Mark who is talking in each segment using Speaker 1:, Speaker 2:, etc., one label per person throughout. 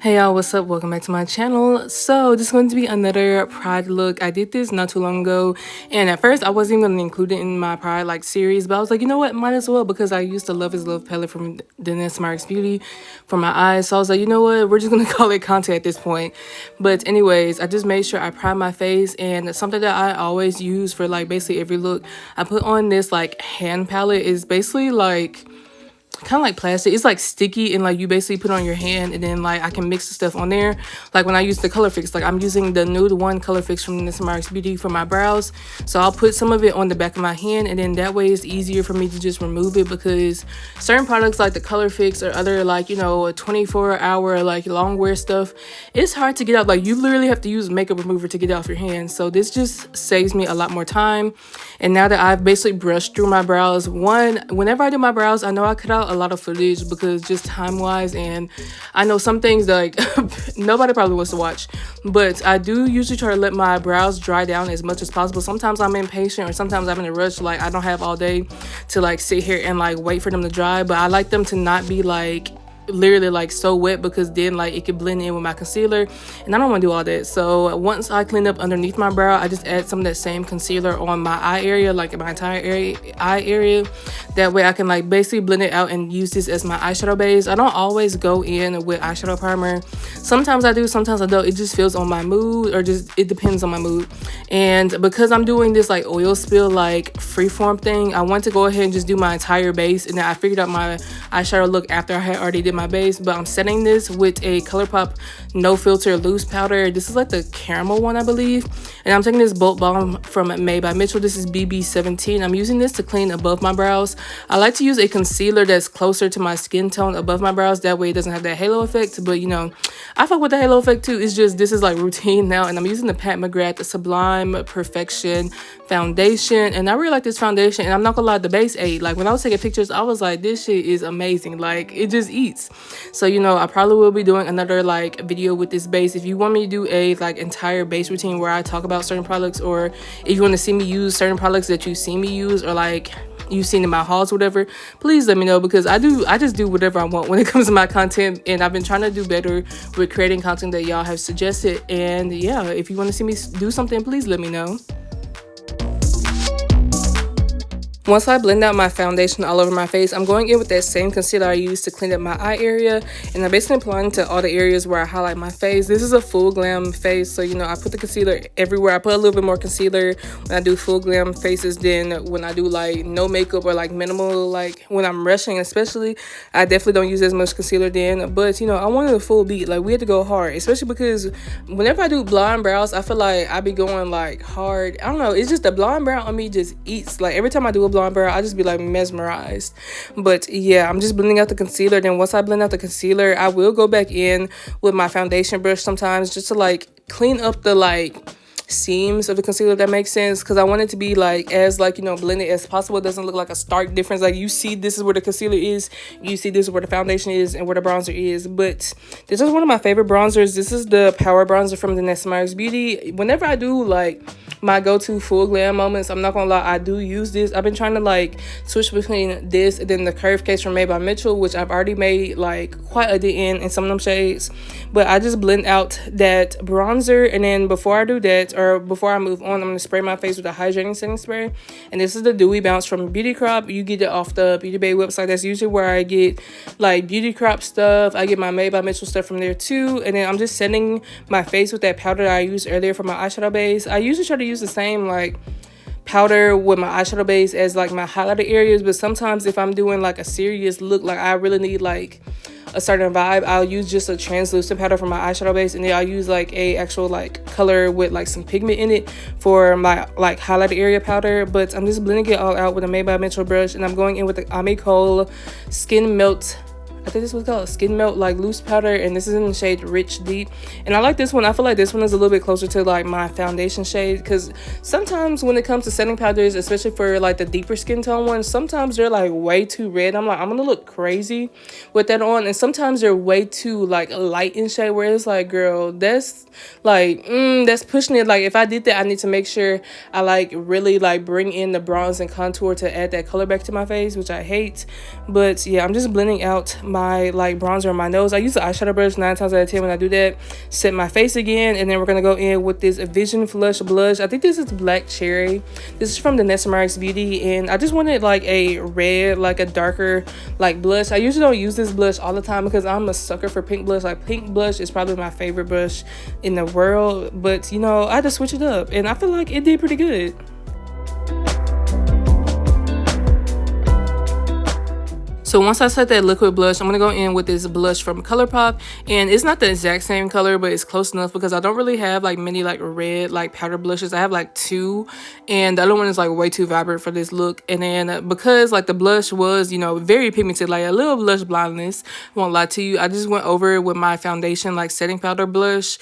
Speaker 1: Hey y'all, what's up? Welcome back to my channel. So this is going to be another Pride look. I did this not too long ago, and at first I wasn't even going to include it in my Pride like series, but I was like, you know what, might as well, because I used the Love is Love palette from Danessa Myricks Beauty for my eyes. So I was like, you know what, we're just going to call it content at this point. But anyways, I just made sure I prime my face, and something that I always use for like basically every look, I put on this like hand palette. Is basically like kind of like plastic. It's like sticky, and like you basically put on your hand, and then like I can mix the stuff on there. Like when I use the color fix, like I'm using the nude one color fix from Danessa Myricks Beauty for my brows, so I'll put some of it on the back of my hand, and then that way it's easier for me to just remove it, because certain products like the color fix or other like, you know, a 24-hour like long wear stuff, it's hard to get out. Like you literally have to use makeup remover to get it off your hands. So this just saves me a lot more time. And now that I've basically brushed through my brows, whenever I do my brows, I know I cut out a lot of footage because just time wise, and I know some things like nobody probably wants to watch, but I do usually try to let my brows dry down as much as possible. Sometimes I'm impatient, or sometimes I'm in a rush, like I don't have all day to like sit here and like wait for them to dry, but I like them to not be like literally like so wet, because then like it could blend in with my concealer, and I don't want to do all that. So once I clean up underneath my brow, I just add some of that same concealer on my eye area, like my entire eye area. That way I can like basically blend it out and use this as my eyeshadow base. I don't always go in with eyeshadow primer. Sometimes I do, sometimes I don't. It just feels on my mood, or just it depends on my mood. And because I'm doing this like oil spill like freeform thing, I want to go ahead and just do my entire base, and then I figured out my eyeshadow look after I had already did my base. But I'm setting this with a ColourPop no filter loose powder. This is like the caramel one, I believe, and I'm taking this Bulk Balm from Made by Mitchell. This is BB17. I'm using this to clean above my brows. I like to use a concealer that's closer to my skin tone above my brows, that way it doesn't have that halo effect. But you know, I fuck with the halo effect too. It's just this is like routine now, and I'm using the Pat McGrath Sublime Perfection foundation, and I really like this foundation. And I'm not gonna lie, the base ate. Like when I was taking pictures, I was like, this shit is amazing. Like it just eats. So you know, I probably will be doing another like video with this base. If you want me to do a like entire base routine where I talk about certain products, or if you want to see me use certain products that you see me use, or like you've seen in my hauls, whatever, please let me know, because I just do whatever I want when it comes to my content, and I've been trying to do better with creating content that y'all have suggested. And yeah, if you want to see me do something, please let me know. Once I blend out my foundation all over my face, I'm going in with that same concealer I used to clean up my eye area, and I'm basically applying to all the areas where I highlight my face. This is a full glam face, so you know, I put the concealer everywhere. I put a little bit more concealer when I do full glam faces than when I do like no makeup or like minimal, like when I'm rushing especially. I definitely don't use as much concealer then, but you know, I wanted a full beat. Like we had to go hard, especially because whenever I do blonde brows, I feel like I be going like hard. I don't know, it's just the blonde brow on me just eats. Like every time I do a blonde brow, I just be like mesmerized. But yeah, I'm just blending out the concealer. Then once I blend out the concealer, I will go back in with my foundation brush sometimes, just to like clean up the like seams of the concealer, if that makes sense, because I want it to be like as like, you know, blended as possible. It doesn't look like a stark difference. Like you see this is where the concealer is, you see this is where the foundation is, and where the bronzer is. But this is one of my favorite bronzers. This is the Power Bronzer from Danessa Myricks Beauty. Whenever I do like my go-to full glam moments, I'm not gonna lie, I do use this. I've been trying to like switch between this and then the Curve Case from Made by Mitchell, which I've already made like quite a dent in some of them shades. But I just blend out that bronzer, and then before I do that, or before I move on, I'm gonna spray my face with a hydrating setting spray. And this is the Dewy Bounce from Beauty Crop. You get it off the Beauty Bay website. That's usually where I get like Beauty Crop stuff. I get my Made by Mitchell stuff from there too. And then I'm just setting my face with that powder that I used earlier for my eyeshadow base. I usually try to use the same like powder with my eyeshadow base as like my highlighter areas, but sometimes if I'm doing like a serious look, like I really need like a certain vibe, I'll use just a translucent powder for my eyeshadow base, and then I'll use like a actual like color with like some pigment in it for my like highlighter area powder. But I'm just blending it all out with a Made by Mitchell brush, and I'm going in with the Amicole Skin Melt, I think this was called Skin Melt like loose powder, and this is in the shade Rich Deep. And I like this one. I feel like this one is a little bit closer to like my foundation shade, because sometimes when it comes to setting powders, especially for like the deeper skin tone ones, sometimes they're like way too red. I'm like, I'm gonna look crazy with that on, and sometimes they're way too like light in shade, where it's like, girl, that's like that's pushing it. Like if I did that, I need to make sure I like really like bring in the bronze and contour to add that color back to my face, which I hate. But yeah, I'm just blending out my my like bronzer on my nose. I use the eyeshadow brush 9 times out of 10 when I do that. Set my face again, and then we're gonna go in with this Vision Flush blush. I think this is Black Cherry. This is from Danessa Myricks Beauty, and I just wanted like a red, like a darker like blush. I usually don't use this blush all the time because I'm a sucker for pink blush. Like pink blush is probably my favorite blush in the world, but you know, I had to switch it up, and I feel like it did pretty good. So once I set that liquid blush, I'm going to go in with this blush from ColourPop. And it's not the exact same color, but it's close enough because I don't really have like many like red like powder blushes. I have like 2. And the other one is like way too vibrant for this look. And then because like the blush was, you know, very pigmented, like a little blush blindness, won't lie to you, I just went over it with my foundation like setting powder brush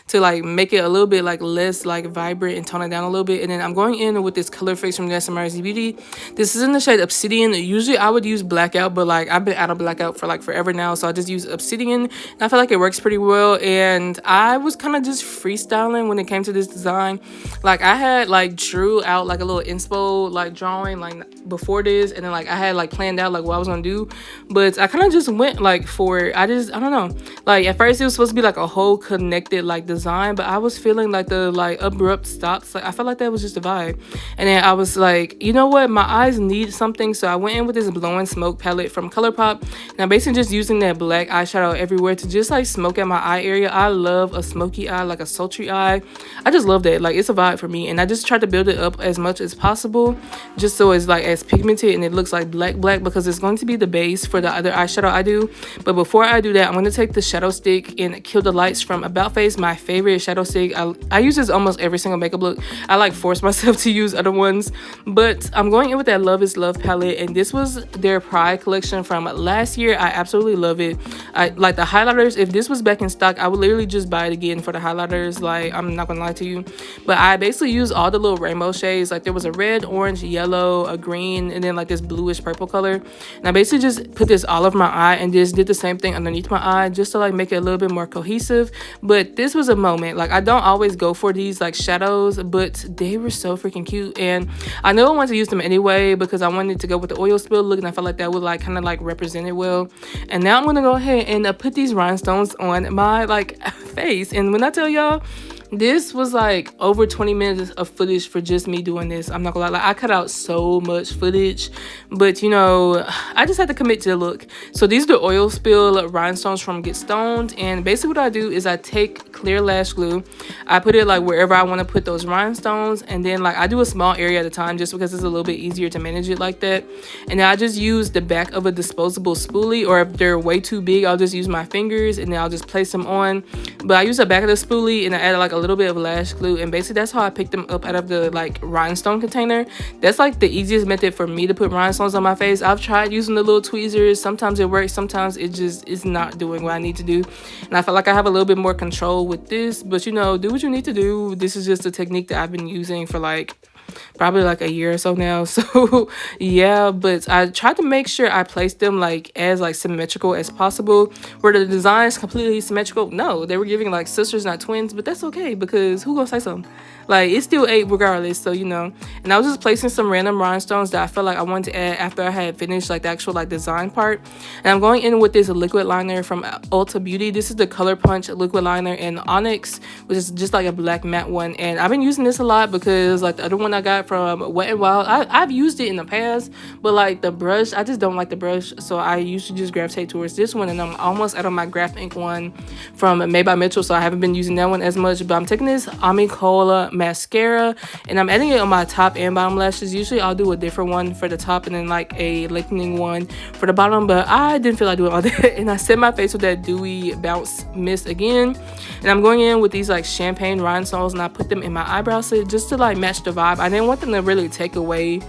Speaker 1: to like make it a little bit like less like vibrant and tone it down a little bit. And then I'm going in with this color fix from Danessa Myricks Beauty. This is in the shade Obsidian. Usually I would use blackout, but like I've been out of blackout for like forever now, so I just use Obsidian, and I feel like it works pretty well. And I was kind of just freestyling when it came to this design. Like I had like drew out like a little inspo like drawing like before this, and then like I had like planned out like what I was gonna do, but I kind of just went like for it. I don't know, like at first it was supposed to be like a whole connected like design, but I was feeling like the like abrupt stops. Like I felt like that was just a vibe, and then I was like, you know what, my eyes need something, so I went in with this blowing smoke palette from ColourPop, and I'm basically just using that black eyeshadow everywhere to just like smoke at my eye area. I love a smoky eye, like a sultry eye. I just love that. Like it's a vibe for me, and I just try to build it up as much as possible just so it's like as pigmented and it looks like black because it's going to be the base for the other eyeshadow I do. But before I do that, I'm going to take the shadow stick and Kill the Lights from About Face, my favorite shadow stick. I use this almost every single makeup look. I like force myself to use other ones, but I'm going in with that Love is Love palette, and this was their Pride collection from last year. I absolutely love it. I like the highlighters. If this was back in stock, I would literally just buy it again for the highlighters. Like I'm not gonna lie to you, but I basically use all the little rainbow shades. Like there was a red, orange, yellow, a green, and then like this bluish purple color, and I basically just put this all over my eye and just did the same thing underneath my eye just to like make it a little bit more cohesive. But this was a moment. Like I don't always go for these like shadows, but they were so freaking cute, and I know I wanted to use them anyway because I wanted to go with the oil spill look, and I felt like that would like kind of like represent it well. And now I'm gonna go ahead and put these rhinestones on my like face. And when I tell y'all, this was like over 20 minutes of footage for just me doing this. I'm not gonna lie, like I cut out so much footage, but you know, I just had to commit to the look. So these are the oil spill rhinestones from Get Stoned, and basically what I do is I take clear lash glue, I put it like wherever I want to put those rhinestones, and then like I do a small area at a time just because it's a little bit easier to manage it like that. And then I just use the back of a disposable spoolie, or if they're way too big, I'll just use my fingers and then I'll just place them on. But I use the back of the spoolie and I add like a little bit of lash glue, and basically that's how I picked them up out of the like rhinestone container. That's like the easiest method for me to put rhinestones on my face. I've tried using the little tweezers. Sometimes it works, sometimes it just is not doing what I need to do, and I feel like I have a little bit more control with this. But you know, do what you need to do. This is just a technique that I've been using for like probably like a year or so now. So yeah, but I tried to make sure I placed them like as like symmetrical as possible. Were the designs completely symmetrical? No, they were giving like sisters not twins, but that's okay because who gonna say something? Like it's still 8 regardless. So you know, and I was just placing some random rhinestones that I felt like I wanted to add after I had finished like the actual like design part. And I'm going in with this liquid liner from Ulta Beauty. This is the Color Punch liquid liner in Onyx, which is just like a black matte one, and I've been using this a lot because like the other one I got from Wet n Wild, I've used it in the past, but like the brush, I just don't like the brush, so I usually just gravitate towards this one. And I'm almost out of my Graph Ink one from Made by Mitchell, so I haven't been using that one as much. But I'm taking this Amicola mascara and I'm adding it on my top and bottom lashes. Usually I'll do a different one for the top and then like a lengthening one for the bottom, but I didn't feel like doing all that, and I set my face with that dewy bounce mist again. And I'm going in with these like champagne rhinestones, and I put them in my eyebrow slit just to like match the vibe. I didn't want them to really take away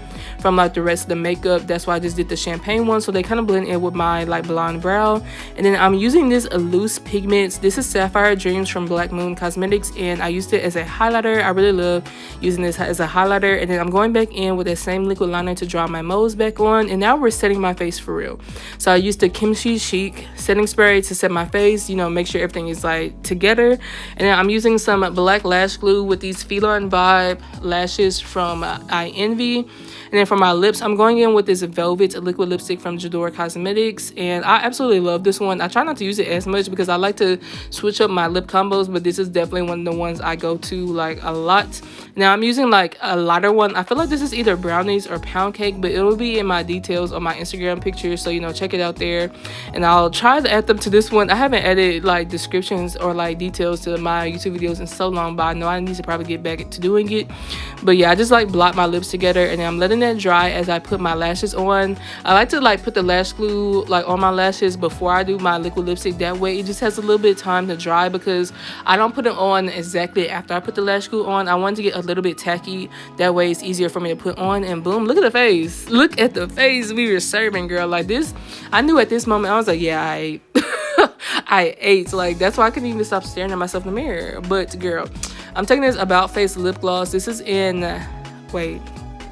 Speaker 1: from like the rest of the makeup. That's why I just did the champagne one, so they kind of blend in with my like blonde brow. And then I'm using this loose pigments. This is Sapphire Dreams from Black Moon Cosmetics, and I used it as a highlighter. I really love using this as a highlighter. And then I'm going back in with that same liquid liner to draw my moles back on, and now we're setting my face for real. So I used the Kimchi Chic setting spray to set my face, you know, make sure everything is like together. And then I'm using some black lash glue with these Feline Vibe lashes from I Envy. And then for my lips, I'm going in with this Velvet liquid lipstick from J'adore Cosmetics, and I absolutely love this one. I try not to use it as much because I like to switch up my lip combos, but this is definitely one of the ones I go to like a lot. Now I'm using like a lighter one. I feel like this is either brownies or pound cake, but it'll be in my details on my Instagram pictures, so you know, check it out there. And I'll try to add them to this one. I haven't added like descriptions or like details to my YouTube videos in so long, but I know I need to probably get back to doing it. But yeah, I just like blot my lips together, and then I'm letting that dry as I put my lashes on. I like to like put the lash glue like on my lashes before I do my liquid lipstick. That way it just has a little bit of time to dry, because I don't put it on exactly after I put the lash glue on. I want to get a little bit tacky, that way it's easier for me to put on. And boom, look at the face, look at the face we were serving, girl. Like this, I knew at this moment I was like, yeah, I ate. I ate. Like that's why I couldn't even stop staring at myself in the mirror. But girl, I'm taking this About Face lip gloss. This is in wait,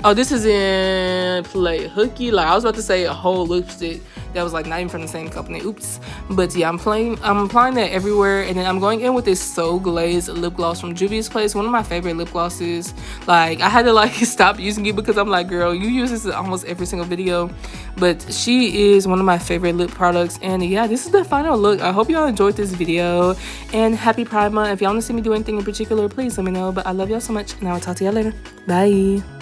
Speaker 1: oh, this is in Play Hooky. Like I was about to say a whole lipstick that was like not even from the same company. Oops. But yeah, I'm applying that everywhere. And then I'm going in with this So Glazed lip gloss from Juvia's Place, one of my favorite lip glosses. Like I had to like stop using it because I'm like, girl, you use this in almost every single video. But she is one of my favorite lip products. And yeah, this is the final look. I hope y'all enjoyed this video, and happy Pride Month. If y'all want to see me do anything in particular, please let me know. But I love y'all so much, and I will talk to y'all later. Bye.